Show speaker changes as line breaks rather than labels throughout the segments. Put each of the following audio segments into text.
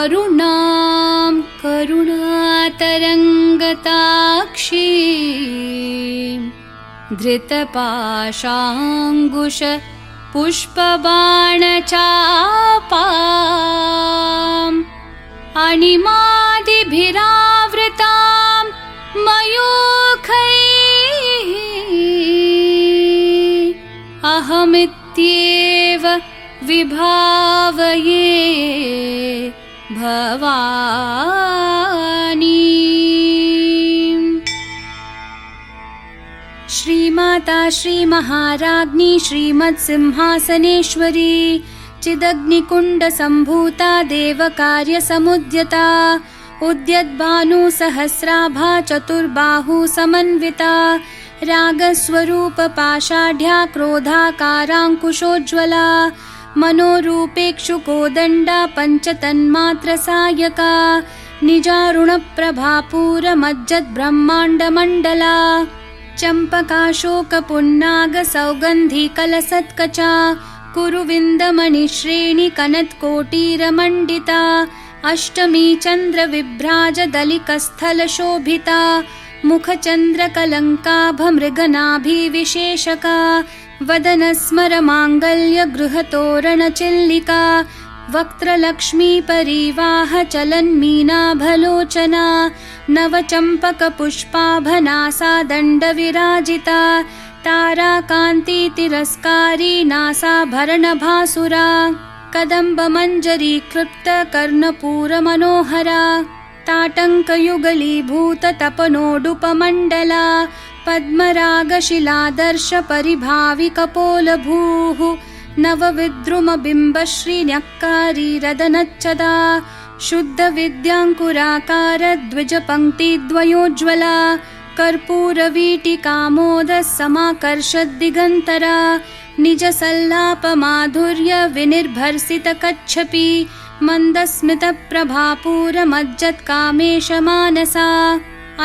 अरुणां करुणातरङ्गताक्षीं धृतपाशाङ्कुशपुष्पबाणचापाम् अणिमादिभिरावृतां मयूखैः अहमित्येव विभावये भवानी। श्रीमाता श्रीमहाराज्ञी श्रीमत्सिंहासनेश्वरी चिदग्निकुण्डसम्भूता देवकार्यसमुद्यता उद्यद्भानुसहस्राभा चतुर्बाहुसमन्विता रागस्वरूपपाषाढ्या क्रोधाकाराङ्कुशोज्ज्वला मनोरूपेक्षुकोदण्डा पञ्चतन्मात्रसायका निजारुणप्रभापूरमज्जद्ब्रह्माण्डमण्डला चम्पकाशोकपुन्नागसौगन्धिकलसत्कचा कुरुविन्दमणिश्रेणिकनत्कोटीरमण्डिता अष्टमी चन्द्रविभ्राजदलिकस्थलशोभिता मुखचन्द्रकलङ्काभमृगनाभिविशेषका वदनस्मरमाङ्गल्यगृहतोरणचिल्लिका वक्त्रलक्ष्मीपरीवाहचलन्मीनाभलोचना नवचम्पकपुष्पाभनासा दण्डविराजिता ताराकान्तितिरस्कारी नासाभरणभासुरा कदम्बमञ्जरीकृप्तकर्णपूरमनोहरा ताटङ्कयुगलीभूततपनोडुपमण्डला पद्मरागशिलादर्शपरिभाविकपोलभूः नवविद्रुमबिम्बश्रीन्यक्कारीरदनच्चदा शुद्धविद्याङ्कुराकारद्विजपङ्क्तिद्वयोज्ज्वला कर्पूरवीटिकामोदसमाकर्षद्दिगन्तरा निजसल्लापमाधुर्यविनिर्भर्सितकच्छपि मन्दस्मितप्रभापूरमज्जत्कामेशमानसा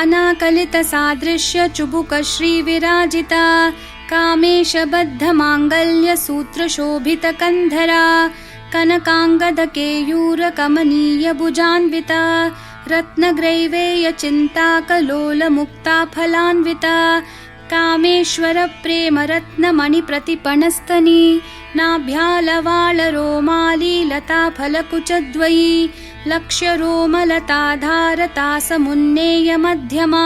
अनाकलितसादृश्यचुबुकश्रीविराजिता कामेशबद्धमाङ्गल्यसूत्रशोभितकन्धरा कनकाङ्गदकेयूरकमनीयभुजान्विता रत्नग्रैवेयचिन्ताकलोलमुक्ताफलान्विता कामेश्वरप्रेमरत्नमणिप्रतिपणस्तनी नाभ्यालवालरोमालीलताफलकुचद्वयी लक्ष्यरोमलताधारतासमुन्नेयमध्यमा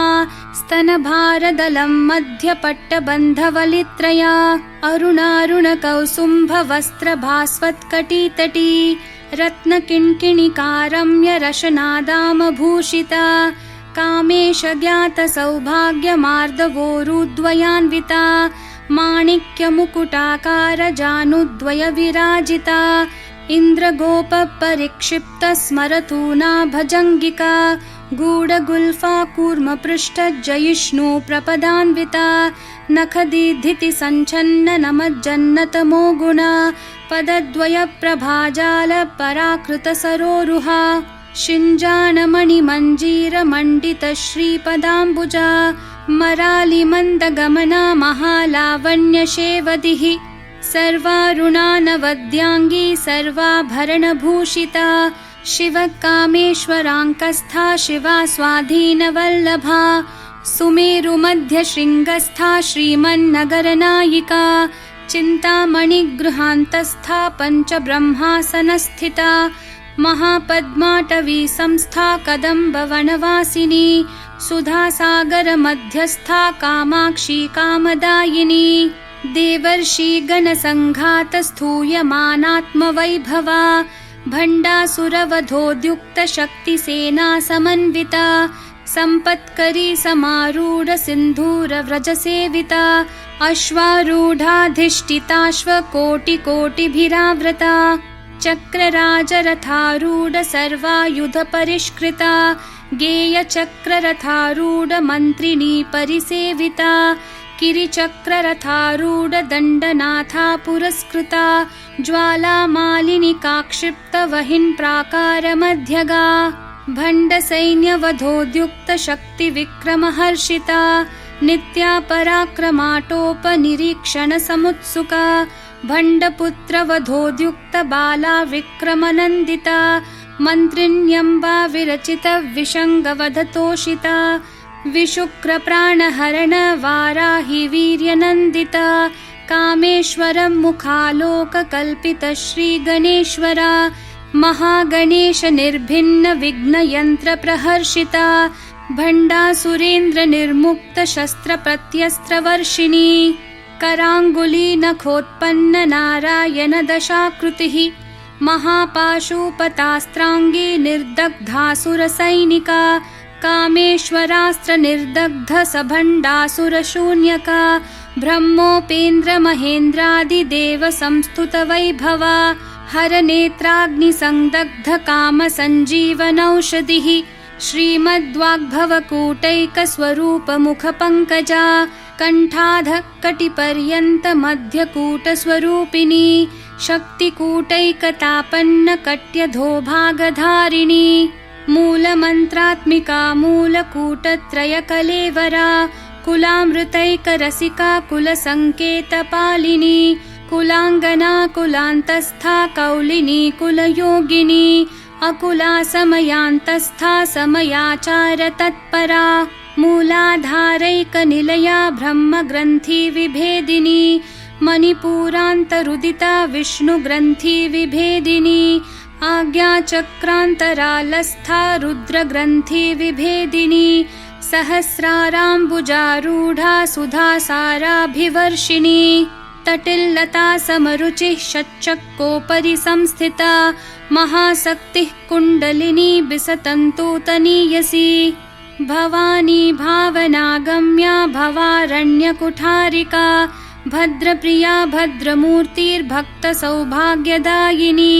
स्तनभारदलं मध्यपट्टबन्धवलित्रया अरुणारुणकौसुम्भवस्त्रभास्वत्कटितटी रत्नकिङ्किणिकारम्यरशनादामभूषिता कामेशज्ञातसौभाग्यमार्दवोरुद्वयान्विता माणिक्यमुकुटाकारजानुद्वयविराजिता इन्द्रगोपपरिक्षिप्तस्मरतूना भजङ्गिका गूढगुल्फा कूर्मपृष्ठजयिष्णुप्रपदान्विता नखदीधितिसञ्छन्ननमज्जन्नतमो गुणा पदद्वयप्रभाजालपराकृतसरोरुहा शिञ्जाणमणिमञ्जीरमण्डितश्रीपदाम्बुजा मरालिमन्दगमना महालावण्यशेवदिः सर्वारुणानवद्याङ्गी सर्वाभरणभूषिता शिवकामेश्वराङ्कस्था शिवा स्वाधीनवल्लभा सुमेरुमध्यशृङ्गस्था श्रीमन्नगरनायिका चिन्तामणिगृहान्तस्था पञ्चब्रह्मासनस्थिता महापद्माटवी संस्था कदम्बवनवासिनी सुधासागरमध्यस्था कामाक्षी कामदायिनी देवर्षिगणसङ्घातस्थूयमानात्मवैभवा भण्डासुरवधोद्युक्तशक्तिसेना समन्विता सम्पत्करी समारूढसिन्धूरव्रजसेविता अश्वारूढाधिष्ठिताश्वकोटिकोटिभिरावृता चक्रराजरथारूढ सर्वायुधपरिष्कृता गेयचक्ररथारूढमन्त्रिणी परिसेविता किरिचक्ररथारूढदण्डनाथा पुरस्कृता ज्वालामालिनिकाक्षिप्तवहिन्प्राकारमध्यगा भण्डसैन्यवधोद्युक्तशक्तिविक्रमहर्षिता नित्या पराक्रमाटोपनिरीक्षणसमुत्सुका भण्डपुत्रवधोद्युक्तबाला विक्रमनन्दिता मन्त्रिण्यम्बा विरचितविषङ्गवधतोषिता विशुक्रप्राणहरण वाराहि वीर्यनन्दिता कामेश्वरं मुखालोककल्पितश्रीगणेश्वरा महागणेश निर्भिन्न विघ्नयन्त्रप्रहर्षिता भण्डासुरेन्द्र निर्मुक्त शस्त्रप्रत्यस्त्रवर्षिणी कराङ्गुली नखोत्पन्न नारायण दशाकृतिः महापाशुपतास्त्राङ्गी निर्दग्धासुरसैनिका कामेश्वरास्त्र निर्दग्ध सभण्डासुरशून्यका ब्रह्मोपेन्द्र महेन्द्रादिदेव संस्तुत वैभवा हरनेत्राग्निसंदग्ध कामसञ्जीवनौषधिः श्रीमद्वाग्भवकूटैकस्वरूपमुखपङ्कजा कण्ठाध कटिपर्यन्त मध्यकूटस्वरूपिणी शक्तिकूटैकतापन्न कट्यधोभागधारिणी मूलमन्त्रात्मिका मूलकूटत्रयकलेवरा कुलामृतैकरसिका कुलसङ्केतपालिनी कुलाङ्गना कुलान्तस्था कौलिनी कुलयोगिनी अकुला समयान्तस्था समयाचार तत्परा मूलाधारैकनिलया ब्रह्मग्रन्थि विभेदिनी मणिपूरान्तरुदिता विष्णुग्रन्थि विभेदिनी आज्ञाचक्रान्तरालस्था रुद्रग्रन्थि विभेदिनी सहस्राराम्बुजारूढा सुधासाराभिवर्षिणी तटिल्लता समरुचिः षट्चक्रोपरि संस्थिता महाशक्तिः कुण्डलिनी बिसतन्तूतनीयसी भवानी भावनागम्या भवारण्यकुठारिका भद्रप्रिया भद्रमूर्तिर्भक्तसौभाग्यदायिनी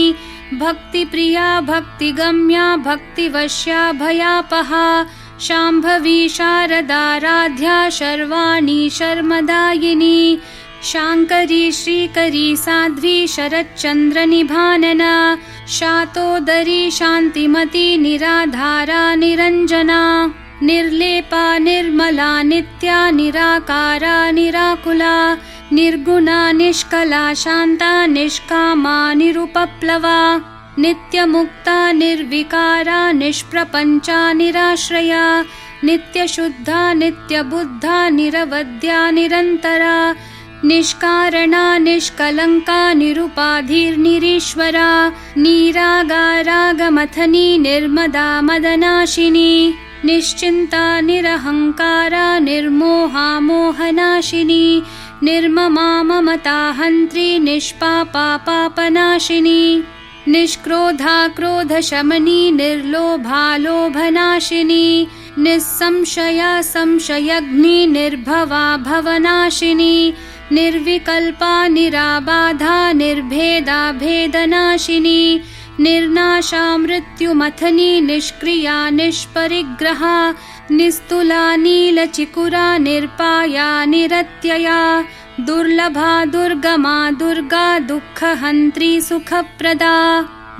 भक्तिप्रिया भक्तिगम्या भक्तिवश्या भयापहा शाम्भवी शारदाराध्या शर्वाणी शर्मदायिनी शाङ्करी श्रीकरी साध्वी शरच्चन्द्रनिभानना शातोदरी शान्तिमती निराधारा निरञ्जना निर्लेपा निर्मला नित्या निराकारा निराकुला निर्गुणा निष्कला शान्ता निष्कामा निरुपप्लवा नित्यमुक्ता निर्विकारा निष्प्रपञ्चा निराश्रया नित्यशुद्धा नित्यबुद्धा निरवद्या निरन्तरा निष्कारणा निष्कलङ्का निरुपाधिर्निरीश्वरा नीरागारागमथनी निर्मदा मदनाशिनी निश्चिन्ता निरहङ्कारा निर्मोहा मोहनाशिनी निर्ममा ममता हन्त्री निष्पापा पापनाशिनी निष्क्रोधा क्रोधशमनी निर्लोभा लोभनाशिनी निस्संशया संशयग्नि निर्भवा भवनाशिनी निर्विकल्पा निराबाधा निर्भेदा भेदनाशिनी निर्नाशा मृत्युमथनी निष्क्रिया निष्परिग्रहा निस्तुला नीलचिकुरा निर्पाया निरत्यया दुर्लभा दुर्गमा दुर्गा दुःखहन्त्री सुखप्रदा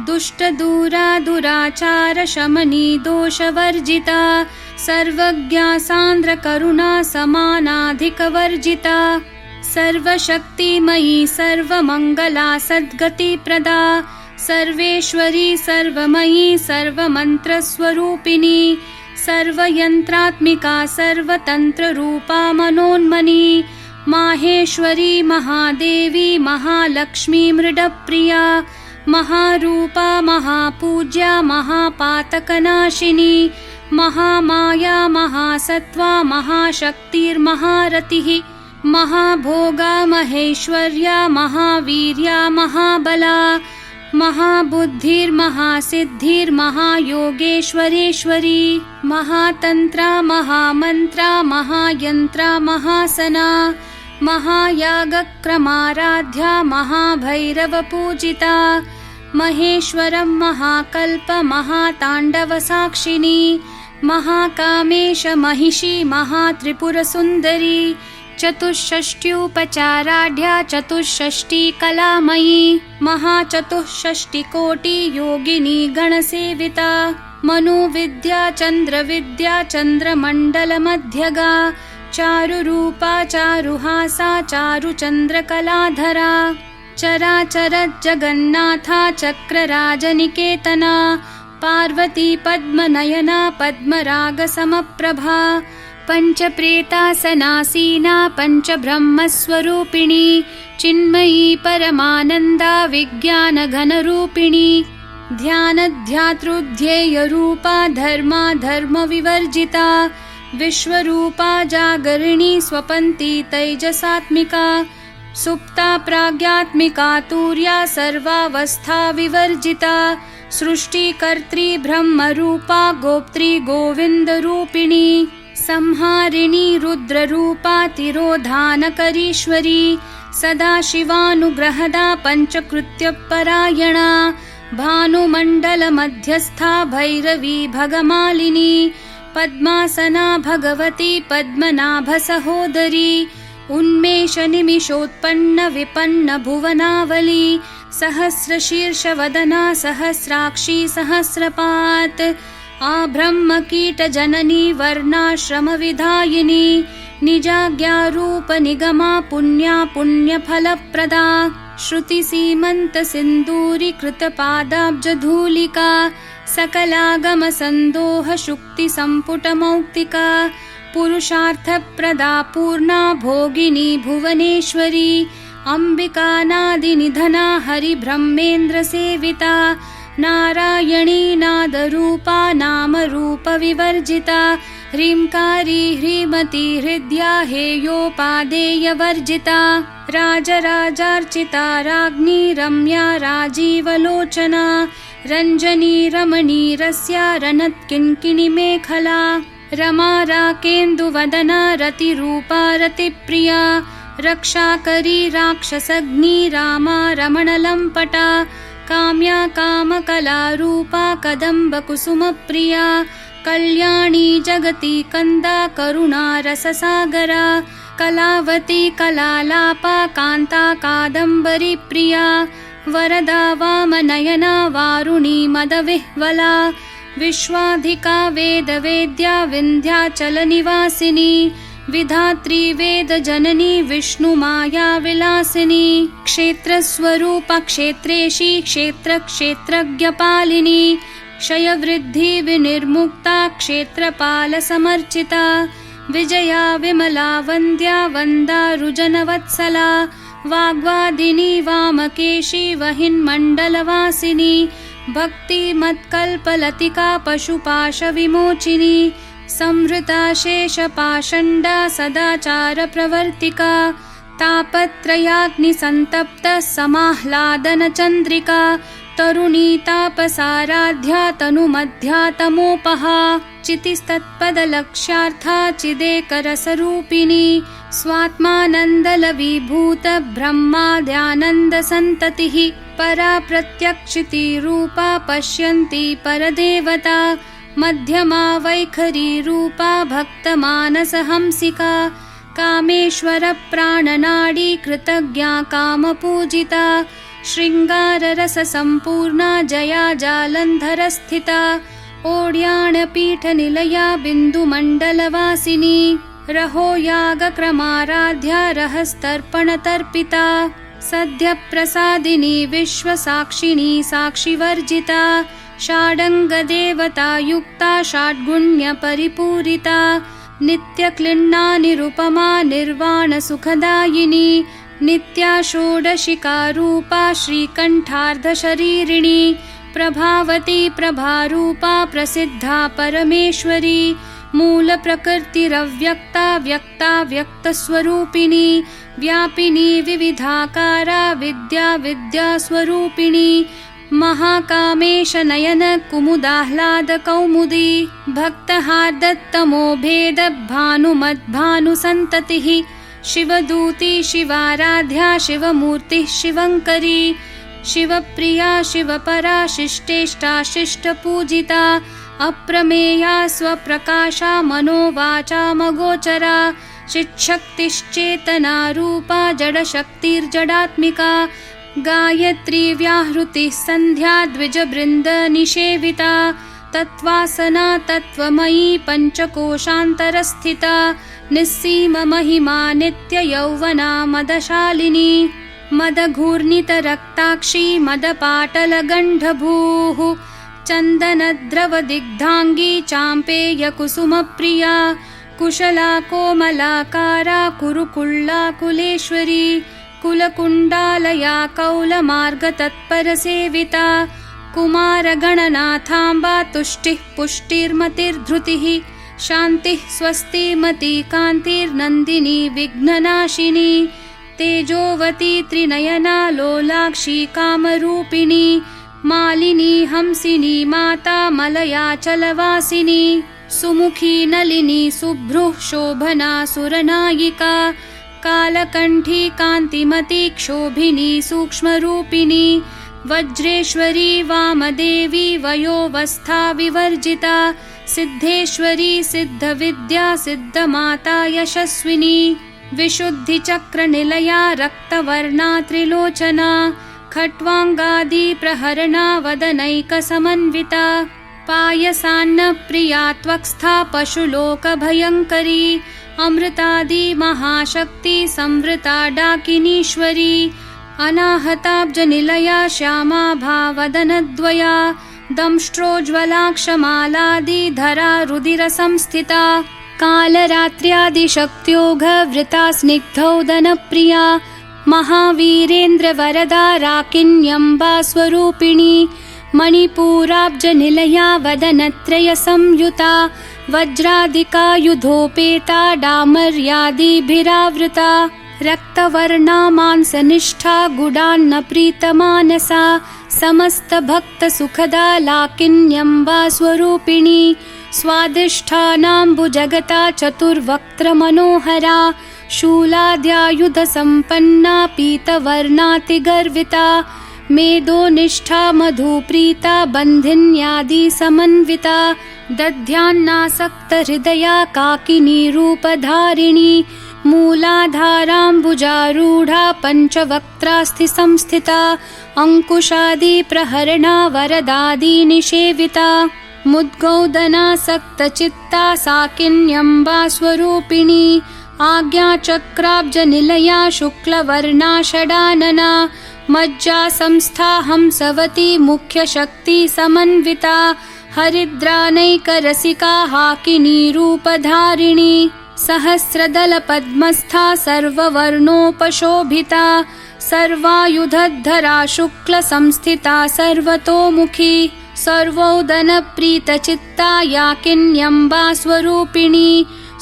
दुष्टदूरा दुराचार शमनी दोषवर्जिता सर्वज्ञा सान्द्रकरुणा समानाधिकवर्जिता सर्वशक्तिमयी सर्वमङ्गला सद्गतिप्रदा सर्वेश्वरी सर्वमयी सर्वमन्त्रस्वरूपिणी सर्वयन्त्रात्मिका सर्वतन्त्ररूपा मनोन्मनी माहेश्वरी महादेवी महालक्ष्मी मृडप्रिया महारूपा महापूज्या महापातकनाशिनी महामाया महासत्त्वा महाशक्तिर्महारतिः महाभोगा महेश्वर्या महावीर्या महाबला महाबुद्धिर्महासिद्धिर्महायोगेश्वरेश्वरी महातन्त्रा महामन्त्रा महायन्त्रा महासना महायागक्रमाराध्या महाभैरवपूजिता महेश्वरं महाकल्प महाताण्डवसाक्षिणी महाकामेश महिषी महात्रिपुरसुन्दरी चतुष्षष्ट्युपचाराढ्या चतुष्षष्टिकलामयी महाचतुष्षष्टिकोटि योगिनी गणसेविता मनुविद्या चन्द्रविद्या चन्द्रमण्डलमध्यगा चारुरूपा चारुहासा चारुचन्द्रकलाधरा चराचर जगन्नाथा चक्रराजनिकेतना पार्वती पद्मनयना पद्मरागसमप्रभा पञ्चप्रेतासनासीना पञ्चब्रह्मस्वरूपिणी चिन्मयी परमानन्दा विज्ञानघनरूपिणी ध्यानध्यातृध्येयरूपा धर्मा धर्मविवर्जिता विश्वरूपा जागरिणी स्वपन्ती तैजसात्मिका सुप्ता प्राज्ञात्मिका तुर्या सर्वावस्था विवर्जिता सृष्टिकर्त्री ब्रह्मरूपा गोप्त्री गोविन्दरूपिणी संहारिणी रुद्ररूपा तिरोधानकरीश्वरी सदाशिवानुग्रहदा पञ्चकृत्यपरायणा भानुमण्डलमध्यस्था भैरवी भगमालिनी पद्मासना भगवती पद्मनाभसहोदरी उन्मेषनिमिषोत्पन्न विपन्न भुवनावली सहस्रशीर्षवदना सहस्राक्षी सहस्रपात् आब्रह्मकीटजननी वर्णाश्रमविधायिनी निजाज्ञारूपनिगमा पुण्या पुण्यफलप्रदा श्रुतिसीमन्तसिन्दूरीकृतपादाब्जधूलिका सकलागमसन्दोहशुक्तिसम्पुटमौक्तिका पुरुषार्थप्रदा पूर्णा भोगिनी भुवनेश्वरी अम्बिकानादिनिधना हरिब्रह्मेन्द्रसेविता नारायणी नादरूपा नामरूपविवर्जिता ह्रींकारी ह्रीमती हृद्या हेयोपादेयवर्जिता राजराजार्चिता राज्ञी रम्या राजीवलोचना रञ्जनी रमणीरस्या रनत्किङ्किणीमेखला रमा राकेन्दुवदना रतिरूपा रतिप्रिया रक्षाकरी राक्षसग्नी रामा रमणलम्पटा काम्या कामकलारूपा कदम्बकुसुमप्रिया कल्याणी जगती कन्दा करुणा रससागरा कलावती कलालापा कान्ता कादम्बरी प्रिया वरदा वामनयना वारुणी मदविह्वला विश्वाधिका वेदवेद्या विन्ध्याचलनिवासिनी विधात्री वेदजननी विष्णुमाया विलासिनी क्षेत्रस्वरूपा क्षेत्रेशी क्षेत्रक्षेत्रज्ञपालिनी क्षयवृद्धि विनिर्मुक्ता क्षेत्रपालसमर्चिता विजया विमला वन्द्या वन्दारुजनवत्सला वाग्वादिनी वामकेशी वहिन्मण्डलवासिनी भक्तिमत्कल्पलतिका पशुपाशविमोचिनी संहृता शेषपाषण्डा सदाचारप्रवर्तिका तापत्रयाग्निसन्तप्ता समाह्लादनचन्द्रिका तरुणी तापसाराध्या तनुमध्या तमोपहा चितिस्तत्पदलक्ष्यार्था चिदेकरसरूपिणी स्वात्मानन्दलविभूत ब्रह्माद्यानन्दसन्ततिः परा प्रत्यक्षितिरूपा पश्यन्ती परदेवता मध्यमा वैखरी रूपा भक्तमानसहंसिका कामेश्वरप्राणनाडी कृतज्ञा कामपूजिता शृङ्गाररससम्पूर्णा जया जालन्धरस्थिता ओड्याणपीठनिलया बिन्दुमण्डलवासिनी रहो यागक्रमाराध्या रहस्तर्पणतर्पिता सद्यप्रसादिनी विश्वसाक्षिणी साक्षिवर्जिता षाडङ्गदेवतायुक्ता षड्गुण्यपरिपूरिता नित्यक्लिन्ना निरुपमा निर्वाणसुखदायिनी नित्या षोडशिकारूपा श्रीकण्ठार्धशरीरिणी प्रभावती प्रभारूपा प्रसिद्धा परमेश्वरी मूलप्रकृतिरव्यक्ता व्यक्ता व्यक्तस्वरूपिणी व्यापिनी विविधाकारा विद्या विद्यास्वरूपिणी महाकामेशनयन कुमुदाह्लादकौमुदी भक्तहार्दत्तमो भेद भानुमद्भानुसन्ततिः शिवदूती शिवाराध्या शिवमूर्तिः शिवङ्करी शिवप्रिया शिवपरा शिष्टेष्टा शिष्टपूजिता अप्रमेया स्वप्रकाशा मनोवाचामगोचरा चिच्छक्तिश्चेतनारूपा जडशक्तिर्जडात्मिका गायत्री व्याहृतिः सन्ध्या द्विजबृन्दनिषेविता तत्त्वासना तत्त्वमयी पञ्चकोशान्तरस्थिता निस्सीममहिमा नित्ययौवना मदशालिनी मदघूर्णितरक्ताक्षी मदपाटलगण्डभूः चन्दनद्रवदिग्धाङ्गी चाम्पेयकुसुमप्रिया कुशला कोमलाकारा कुरुकुल्लाकुलेश्वरी कुलकुण्डालया कौलमार्गतत्परसेविता कुमारगणनाथाम्बा तुष्टिः पुष्टिर्मतिर्धृतिः शान्तिः स्वस्तिमती कान्तिर्नन्दिनी विघ्ननाशिनी तेजोवती त्रिनयना लोलाक्षी कामरूपिणी मालिनी हंसिनी माता मलयाचलवासिनी सुमुखी नलिनी सुभ्रुः शोभना सुरनायिका कालकण्ठी कान्तिमती क्षोभिनी सूक्ष्मरूपिणी वज्रेश्वरी वामदेवी वयोवस्था विवर्जिता सिद्धेश्वरी सिद्धविद्या सिद्धमाता यशस्विनी विशुद्धिचक्रनिलया रक्तवर्णा त्रिलोचना खट्वाङ्गादि प्रहरणा वदनैकसमन्विता पायसान्नप्रिया त्वक्स्था पशुलोकभयङ्करी अमृतादि महाशक्ति संवृता डाकिनीश्वरी अनाहताब्जनिलया श्यामा भावदनद्वया दंष्ट्रोज्ज्वलाक्षमालादिधरा रुधिरसंस्थिता कालरात्र्यादिशक्त्योघवृता स्निग्धौदनप्रिया महावीरेन्द्रवरदा राकिन्यम्बा स्वरूपिणी मणिपूराब्जनिलया वदनत्रयसंयुता वज्रादिकायुधोपेता डामर्यादिभिरावृता रक्तवर्णा मांसनिष्ठा गुडान्नप्रीतमानसा समस्तभक्तसुखदा लाकिन्यम्बा स्वरूपिणी स्वादिष्ठानाम्बुजगता चतुर्वक्त्रमनोहरा शूलाद्यायुधसम्पन्ना पीतवर्णातिगर्विता मेदोनिष्ठा मधुप्रीता बन्धिन्यादिसमन्विता दध्यान्नासक्तहृदया काकिनी रूपधारिणी मूलाधाराम्बुजारूढा पञ्चवक्त्रास्थिसंस्थिता अङ्कुशादिप्रहरणा वरदादिनिषेविता मुद्गौदनासक्तचित्ता साकिन्यम्बा स्वरूपिणी आज्ञाचक्राब्जनिलया शुक्लवर्णा षडानना मज्जा संस्था हंसवती मुख्यशक्तिसमन्विता हरिद्रानैकरसिका हाकिनी रूपधारिणी सहस्रदलपद्मस्था सर्ववर्णोपशोभिता सर्वायुधधरा शुक्लसंस्थिता सर्वतोमुखी सर्वोदनप्रीतचित्ता याकिन्यम्बा स्वरूपिणी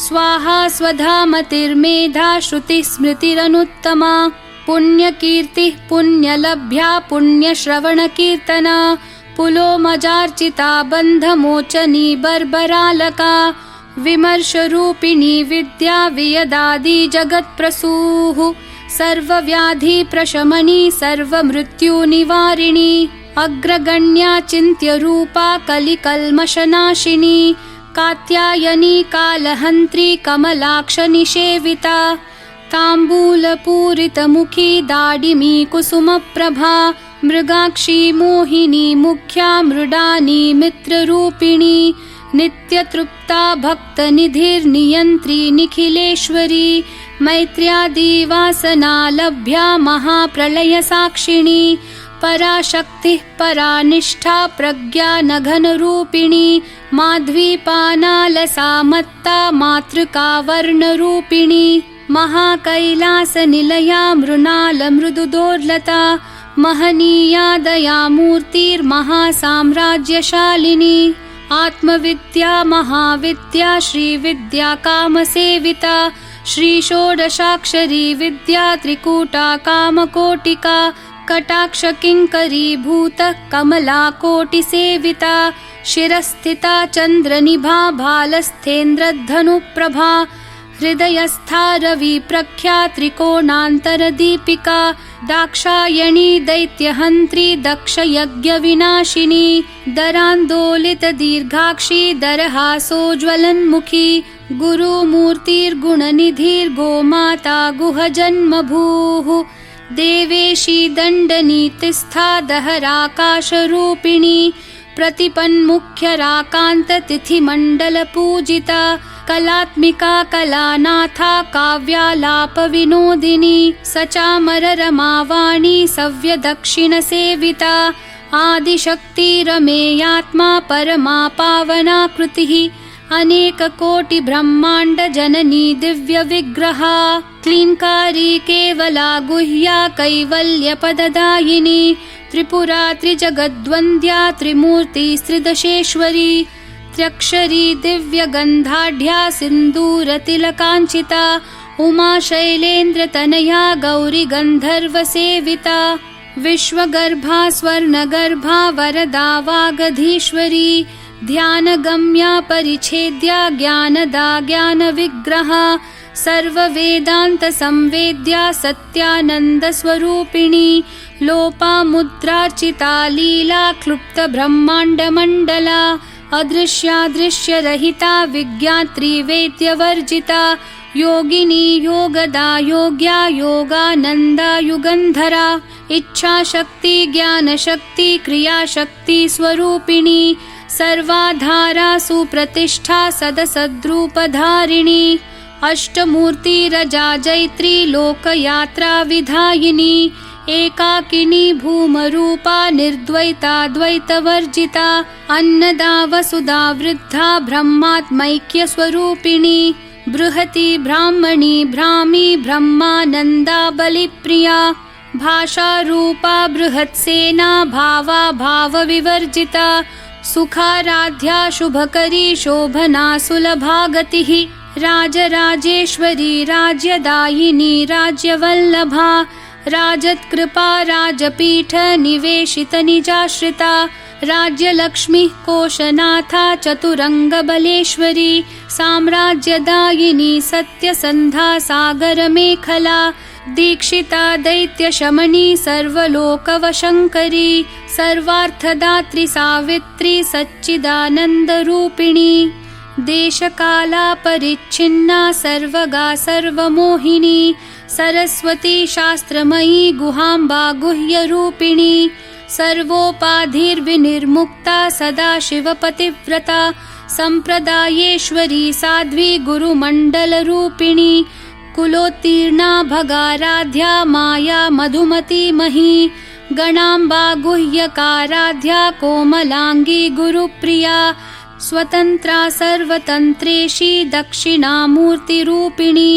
स्वाहा स्वधामतिर्मेधा श्रुतिस्मृतिरनुत्तमा पुण्यकीर्तिः पुण्यलभ्या पुण्यश्रवणकीर्तना पुलोमजार्चिता बन्धमोचनी बर्बरालका विमर्शरूपिणी विद्या वियदादि जगत्प्रसूः सर्वव्याधिप्रशमनी सर्वमृत्युनिवारिणी अग्रगण्या चिन्त्यरूपा कलिकल्मषनाशिनी कात्यायनी कालहन्त्री कमलाक्षनिषेविता ताम्बूलपूरितमुखी दाडिमी कुसुमप्रभा मृगाक्षी मोहिनी मुख्या मृडानी मित्ररूपिणी नित्यतृप्ता भक्तनिधिर्नियन्त्री निखिलेश्वरी मैत्र्यादिवासनालभ्या महाप्रलयसाक्षिणी पराशक्तिः परानिष्ठा प्रज्ञानघनरूपिणी माध्वीपानालसा मत्ता मातृका वर्णरूपिणी महाकैलासनिलया मृणालमृदुदोर्लता महनीया दयामूर्तिर्महासाम्राज्यशालिनी आत्मविद्या महाविद्या श्रीविद्या कामसेविता श्रीषोडशाक्षरी विद्या त्रिकूटा कामकोटिका कटाक्षकिङ्करीभूतः कमलाकोटिसेविता शिरस्थिता चन्द्रनिभा भालस्थेन्द्रधनुप्रभा हृदयस्था रविप्रख्या त्रिकोणान्तरदीपिका दाक्षायणी दैत्यहन्त्री दक्षयज्ञविनाशिनी दरान्दोलितदीर्घाक्षी दरहासोज्ज्वलन्मुखी गुरुमूर्तिर्गुणनिधिर्गोमाता गुहजन्मभूः देवेशी दण्डनीतिस्था दहराकाशरूपिणी प्रतिपन्मुख्यराकान्ततिथिमण्डलपूजिता कलात्मिका कलानाथा काव्यालापविनोदिनी सचामररमावाणी सव्यदक्षिणसेविता आदिशक्तिरमेयात्मा परमा पावनाकृतिः अनेककोटिब्रह्माण्डजननी दिव्यविग्रहा क्लीङ्कारी केवला गुह्या कैवल्यपददायिनी त्रिपुरा त्रिजगद्वन्द्या त्रिमूर्तिस्त्रिदशेश्वरी त्र्यक्षरी दिव्यगन्धाढ्या सिन्दूरतिलकाञ्चिता उमा शैलेन्द्रतनया गौरी गन्धर्वसेविता विश्वगर्भा स्वर्णगर्भा वरदा वागधीश्वरी ध्यानगम्या परिच्छेद्या ज्ञानदा ज्ञानविग्रहा सर्ववेदान्तसंवेद्या सत्यानन्दस्वरूपिणी लोपामुद्रार्चिता लीला क्लुप्तब्रह्माण्डमण्डला अदृश्यादृश्यरहिता विज्ञात्री वेद्यवर्जिता योगिनी योगदा योग्या योगानन्दा युगन्धरा इच्छाशक्ति ज्ञानशक्ति क्रियाशक्ति स्वरूपिणी सर्वाधारा सुप्रतिष्ठा सदसद्रूपधारिणी अष्टमूर्तिरजा जैत्री लोकयात्रा विधायिनी एकाकिनी भूमरूपा निर्द्वैता द्वैतवर्जिता अन्नदा वसुधा वृद्धा ब्रह्मात्मैक्यस्वरूपिणी बृहती ब्राह्मणी भ्रामी ब्रह्मानन्दा बलिप्रिया भाषारूपा बृहत्सेना भावा भावविवर्जिता सुखाराध्या शुभकरी शोभना सुलभा गतिः राजराजेश्वरी राज्यदायिनी राज्यवल्लभा राजत्कृपा राजपीठ निवेशित निजाश्रिता राज्यलक्ष्मीः कोशनाथा चतुरङ्गबलेश्वरी साम्राज्यदायिनी सत्यसन्धा सागरमेखला दीक्षिता दैत्यशमनी सर्वलोकवशङ्करी सर्वार्थदात्री सावित्री सच्चिदानन्दरूपिणी देशकाला परिच्छिन्ना सर्वगा सर्वमोहिनी सरस्वती शास्त्रमयी गुहाम्बा गुह्यरूपिणी सर्वोपाधिर्विनिर्मुक्ता सदाशिवपतिव्रता सम्प्रदायेश्वरी साध्वी गुरुमण्डलरूपिणी कुलोत्तीर्णा भगाराध्या माया मधुमती मही गणाम्बा गुह्यकाराध्या कोमलांगी गुरुप्रिया स्वतन्त्रा सर्वतन्त्रेशी दक्षिणामूर्तिरूपिणी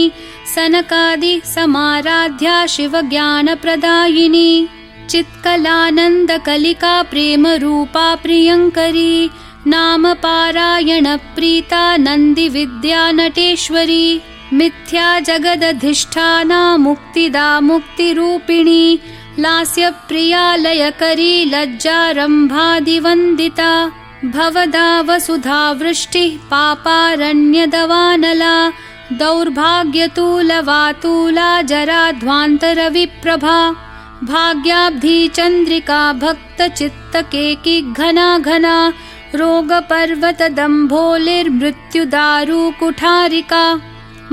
सनकादि समाराध्या शिवज्ञानप्रदायिनी चित्कलानन्दकलिका प्रेमरूपा प्रियङ्करी नामपारायणप्रीता नन्दिविद्या नटेश्वरी मिथ्या जगदधिष्ठाना मुक्तिदा मुक्तिरूपिणी लास्यप्रिया लयकरी लज्जारम्भादिवन्दिता भवदा वसुधा वृष्टिः पापारण्यदवानला दौर्भाग्यतूलवातूला जराध्वान्तरविप्रभा भाग्याब्धी चन्द्रिका भक्तचित्तकेकी घना घना रोगपर्वतदम्भोलिर्मृत्युदारुकुठारिका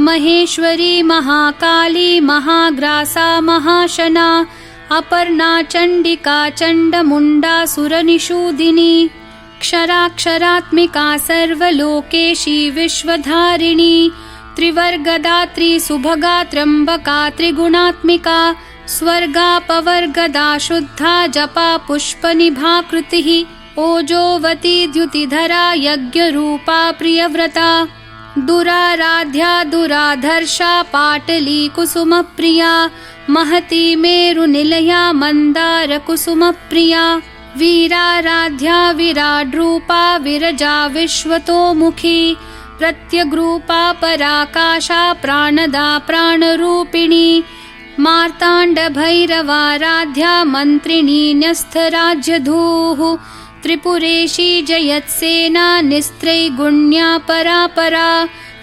महेश्वरी महाकाली महाग्रासा महाशना अपर्णा चण्डिका चण्डमुण्डा सुरनिषूदिनी क्षराक्षरात्मिका सर्वलोकेशी विश्वधारिणी त्रिवर्गदात्री सुभगा त्र्यम्बका त्रिगुणात्मिका स्वर्गापवर्गदा शुद्धा जपा पुष्पनिभाकृतिः ओजोवती द्युतिधरा यज्ञरूपा प्रियव्रता दुराराध्या दुराधर्षा पाटली कुसुमप्रिया महती मेरुनिलया मन्दारकुसुमप्रिया वीराराध्या विराड्रूपा विरजा विश्वतोमुखी प्रत्यग्रूपा पराकाशा प्राणदा प्राणरूपिणी मार्ताण्डभैरवाराध्या मन्त्रिणी न्यस्तराज्यधूः त्रिपुरेशी जयत्सेना निस्त्रैगुण्या परापरा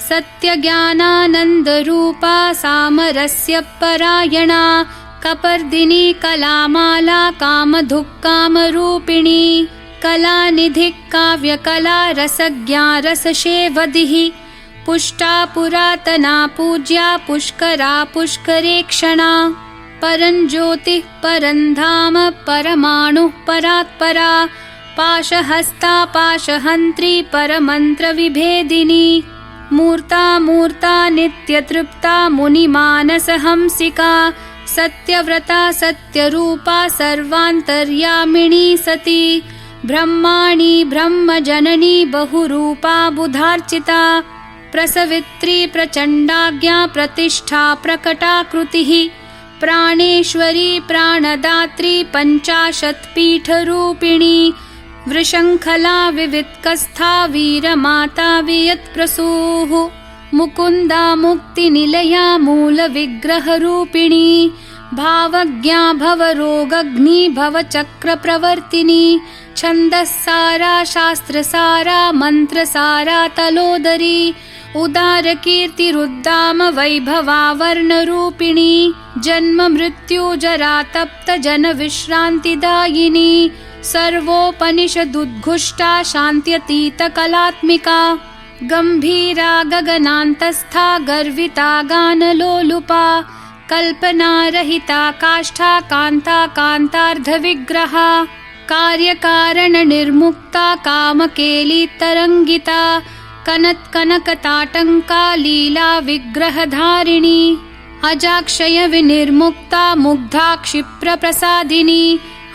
सत्यज्ञानानन्दरूपा सामरस्य परायणा कपर्दिनी कलामाला कामधुक्कामरूपिणी कलानिधिः काव्यकला रसज्ञा रसशेवधिः पुष्टा पुरातना पूज्या पुष्करा पुष्करेक्षणा परञ्ज्योतिः परन्धाम परमाणुः परात्परा पाशहस्ता पाशहन्त्री परमन्त्रविभेदिनी मूर्ता मूर्ता नित्यतृप्ता मुनिमानसहंसिका सत्यव्रता सत्यरूपा सर्वान्तर्यामिणी सती ब्रह्माणि ब्रह्मजननी बहुरूपा बुधार्चिता प्रसवित्री प्रचण्डाज्ञा प्रतिष्ठा प्रकटाकृतिः प्राणेश्वरी प्राणदात्री पञ्चाशत्पीठरूपिणी वृषङ्खला विवित्कस्था वीरमाता वियत्प्रसूः मुकुन्दा मुक्तिनिलया मूलविग्रहरूपिणी भावज्ञा भवरोगग्नि भवचक्रप्रवर्तिनी छन्दस्सारा शास्त्रसारा मन्त्रसारा तलोदरी उदारकीर्तिरुद्दाम वैभवा वर्णरूपिणी जन्म मृत्यु जरा तप्त जनविश्रान्तिदायिनी सर्वोपनिषदुद्घुष्टा शान्त्यतीतकलात्मिका गम्भीरा गगनान्तस्था गर्विता गानलोलुपा कल्पनारहिता काष्ठा कान्ता कान्तार्धविग्रहा कार्यकारणनिर्मुक्ता कामकेलितरङ्गिता कनत्कनकताटङ्का लीला विग्रहधारिणी अजाक्षय विनिर्मुक्ता मुग्धा क्षिप्रप्रसादिनी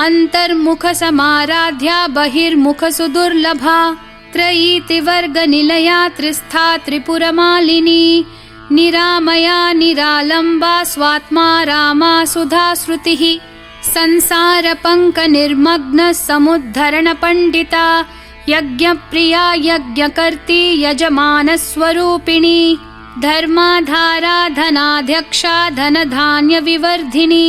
अन्तर्मुखसमाराध्या बहिर्मुखसुदुर्लभा त्रयीतिवर्गनिलया त्रिस्था त्रिपुरमालिनी निरामया निरालम्बा स्वात्मा रामा सुधाश्रुतिः संसारपङ्कनिर्मग्न समुद्धरणपण्डिता यज्ञप्रिया यज्ञकर्त्री यजमानस्वरूपिणी धर्माधारा धनाध्यक्षा धनधान्यविवर्धिनी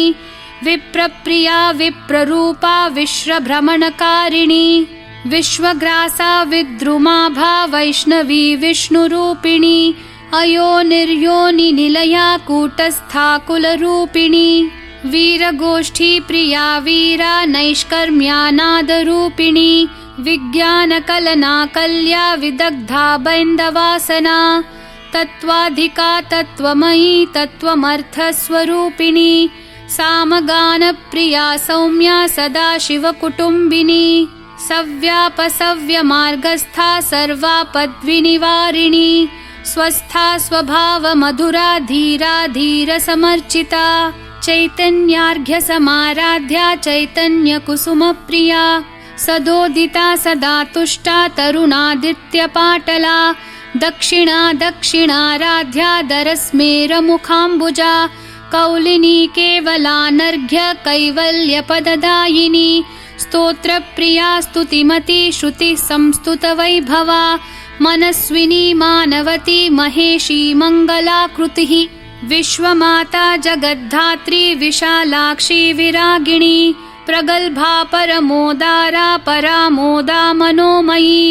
विप्रप्रिया विप्ररूपा विश्वभ्रमणकारिणी विश्वग्रासा विद्रुमाभा वैष्णवी विष्णुरूपिणी अयोनिर्योनिनिलया कूटस्था कुलरूपिणी वीरगोष्ठी प्रिया वीरा नैष्कर्म्यानादरूपिणी विज्ञानकलनाकल्या विदग्धा बैन्दवासना तत्त्वाधिका तत्त्वमयी तत्त्वमर्थस्वरूपिणी सामगानप्रिया सौम्या सदाशिवकुटुम्बिनी सव्यापसव्यमार्गस्था सर्वापद्विनिवारिणी स्वस्था स्वभावमधुरा धीरा धीरसमर्चिता चैतन्यार्घ्यसमाराध्या चैतन्यकुसुमप्रिया सदोदिता सदा तुष्टा तरुणादित्यपाटला दक्षिणा दक्षिणाराध्या दरस्मेरमुखाम्बुजा कौलिनी केवलानर्घ्य कैवल्यपददायिनी स्तोत्रप्रिया स्तुतिमती श्रुतिः संस्तुतवैभवा मनस्विनी मानवती महेशी मङ्गलाकृतिः विश्वमाता जगद्धात्री विशालाक्षी विरागिणी प्रगल्भा परमोदारा परामोदा मनोमयी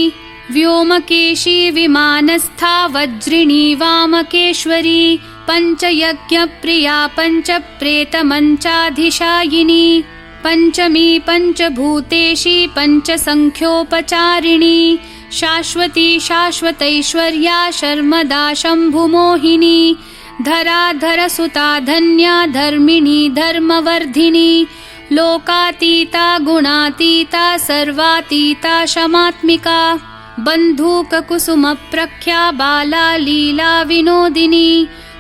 व्योमकेशी विमानस्था वज्रिणी वामकेश्वरी पञ्चयज्ञप्रिया पञ्चप्रेतमञ्चाधिशायिनी पञ्चमी पञ्चभूतेशी पञ्चसङ्ख्योपचारिणी शाश्वती शाश्वतैश्वर्या शर्मदा शम्भुमोहिनी धराधरसुता धन्या धर्मिणी धर्मवर्धिनी लोकातीता गुणातीता सर्वातीता शमात्मिका बन्धूककुसुमप्रख्या बाला लीला विनोदिनी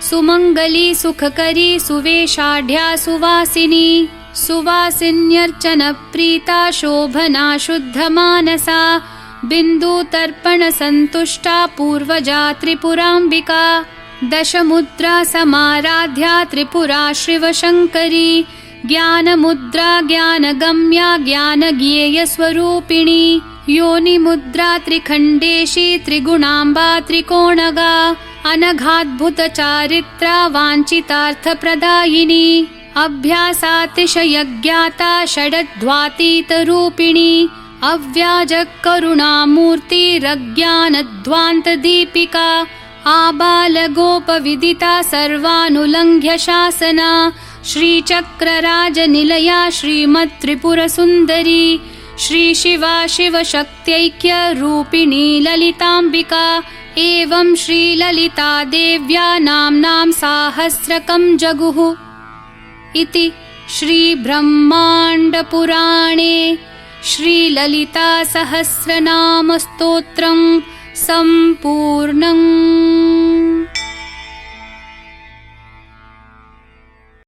सुमङ्गली सुखकरी सुवेशाढ्या सुवासिनी सुवासिन्यर्चनप्रीता शोभना शुद्धमानसा बिन्दुतर्पणसन्तुष्टा पूर्वजा त्रिपुराम्बिका दशमुद्रा समाराध्या त्रिपुरा शिवशङ्करी ज्ञानमुद्रा ज्ञानगम्या ज्ञानज्ञेयस्वरूपिणी योनिमुद्रा त्रिखण्डेशी त्रिगुणाम्बा त्रिकोणगा अनघाद्भुतचारित्रा वाञ्छितार्थप्रदायिनी अभ्यासातिशयज्ञाता षडध्वातीतरूपिणी अव्याजकरुणामूर्तिरज्ञानध्वान्तदीपिका आबालगोपविदिता सर्वानुलङ्घ्य शासना श्रीचक्रराजनिलया श्रीमत्त्रिपुरसुन्दरी श्रीशिवा शिवशक्त्यैक्यरूपिणी ललिताम्बिका एवं श्रीललिता देव्या नाम्नां साहस्रकं जगुः इति श्रीब्रह्माण्डपुराणे श्रीललितासहस्रनामस्तोत्रं सम्पूर्णम्।